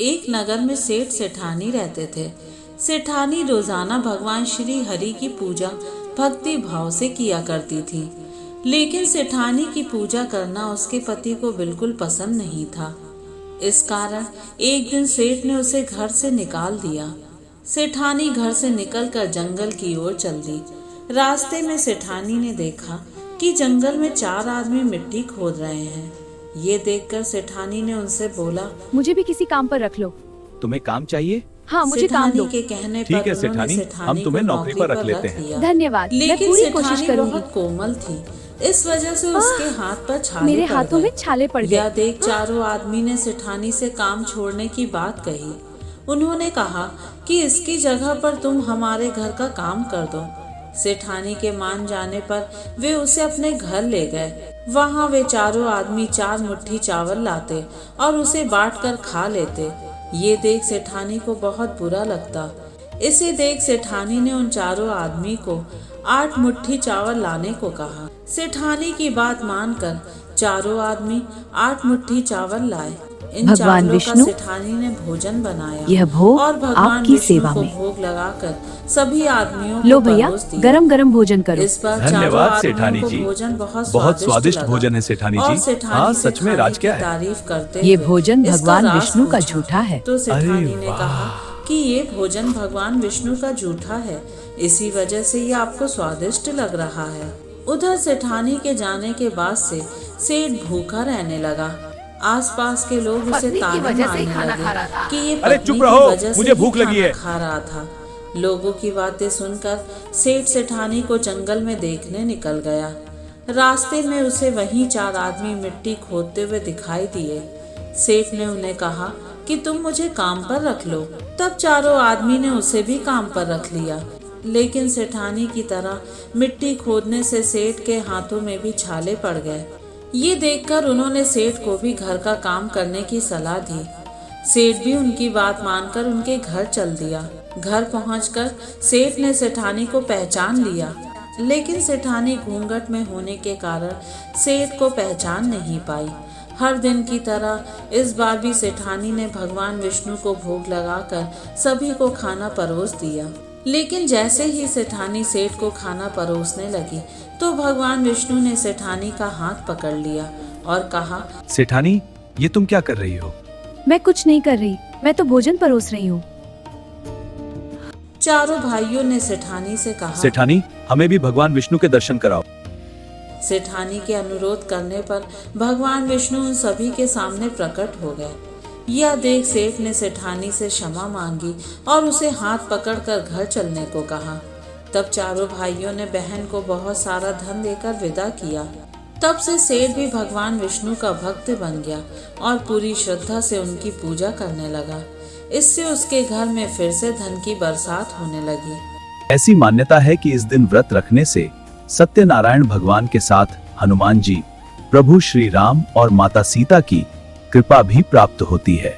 एक नगर में सेठ सेठानी रहते थे। सेठानी रोजाना भगवान श्री हरि की पूजा भक्ति भाव से किया करती थी, लेकिन सेठानी की पूजा करना उसके पति को बिल्कुल पसंद नहीं था। इस कारण एक दिन सेठ ने उसे घर से निकाल दिया। सेठानी घर से निकलकर जंगल की ओर चल दी। रास्ते में सेठानी ने देखा कि जंगल में 4 आदमी मिट्टी खोद रहे हैं। ये देखकर सेठानी ने उनसे बोला, मुझे भी किसी काम पर रख लो। तुम्हें काम चाहिए? हाँ, मुझे काम दो। के कहने पर ठीक है उन्होंने सेठानी, हम तुम्हें नौकरी पर रख लेते हैं। धन्यवाद, मैं लेकिन पूरी कोशिश सेठानी करूंगी। बहुत कोमल थी, इस वजह से उसके हाथ पर छाले मेरे पड़ हाथों गए। में छाले पड़ गए। यह देख चारों आदमी ने सेठानी से काम छोड़ने की बात कही। उन्होंने कहा कि इसकी जगह पर तुम हमारे घर का काम कर दो। सेठानी के मान जाने पर वे उसे अपने घर ले गए। वहाँ वे चारों आदमी 4 मुट्ठी चावल लाते और उसे बांटकर खा लेते। ये देख सेठानी को बहुत बुरा लगता। इसे देख सेठानी ने उन चारों आदमी को 8 मुट्ठी चावल लाने को कहा। सेठानी की बात मानकर चारों आदमी 8 मुट्ठी चावल लाए। इन भगवान चावलों का विष्णु, सेठानी ने भोजन बनाया। यह भोग और भगवान आपकी विष्णु सेवा को में। भोग लगाकर सभी आदमियों को लो भैया, परोस दिया। गरम गरम भोजन करो। इस बार चारों धन्यवाद आदमियों सेठानी को जी, भोजन बहुत स्वादिष्ट लगा। भोजन है सेठानी और जी। सेठानी हाँ, से सच में खाने राज की क्या है? तारीफ करते ये हुए भोजन इसका भगवान राज विष्णु का पूछा। झूठा है। तो सेठानी अरे ने वाह। कहा कि ये भोजन भगवान विष्णु का झूठा है, इसी वजह से ये आपको स्वादिष्ट लग रहा है। उधर सेठानी के जाने के बाद से सेठ भूखा रहने लगा। आसपास के लोग उसे ताने मारने लगे कि ये अरे पत्नी चुप की रहो, वजह से मुझे ही भूख लगी खाना है। खा रहा था। लोगों की बातें सुनकर सेठ सेठानी को जंगल में देखने निकल गया। रास्ते में उसे वहीं 4 आदमी मिट्टी खोदते हुए दिखाई दिए। सेठ ने उन्हें कहा कि तुम मुझे काम पर रख लो। तब चारों आदमी ने उसे भी काम पर रख लिया, लेकिन सेठानी की तरह मिट्टी खोदने से सेठ के हाथों में भी छाले पड़ गए। ये देखकर उन्होंने सेठ को भी घर का काम करने की सलाह दी। सेठ भी उनकी बात मानकर उनके घर चल दिया। घर पहुंचकर सेठ ने सेठानी को पहचान लिया, लेकिन सेठानी घूंघट में होने के कारण सेठ को पहचान नहीं पाई। हर दिन की तरह इस बार भी सेठानी ने भगवान विष्णु को भोग लगाकर सभी को खाना परोस दिया। लेकिन जैसे ही सेठानी सेठ को खाना परोसने लगी तो भगवान विष्णु ने सेठानी का हाथ पकड़ लिया और कहा, सेठानी, ये तुम क्या कर रही हो? मैं कुछ नहीं कर रही, मैं तो भोजन परोस रही हूँ। चारों भाइयों ने सेठानी से कहा, सेठानी, हमें भी भगवान विष्णु के दर्शन कराओ। सेठानी के अनुरोध करने पर भगवान विष्णु उन सभी के सामने प्रकट हो गए। यह देख सेठ ने सेठानी से क्षमा मांगी और उसे हाथ पकड़कर घर चलने को कहा। तब चारों भाइयों ने बहन को बहुत सारा धन देकर विदा किया। तब से सेठ भी भगवान विष्णु का भक्त बन गया और पूरी श्रद्धा से उनकी पूजा करने लगा। इससे उसके घर में फिर से धन की बरसात होने लगी। ऐसी मान्यता है कि इस दिन व्रत रखने से सत्यनारायण भगवान के साथ हनुमान जी, प्रभु श्री राम और माता सीता की कृपा भी प्राप्त होती है।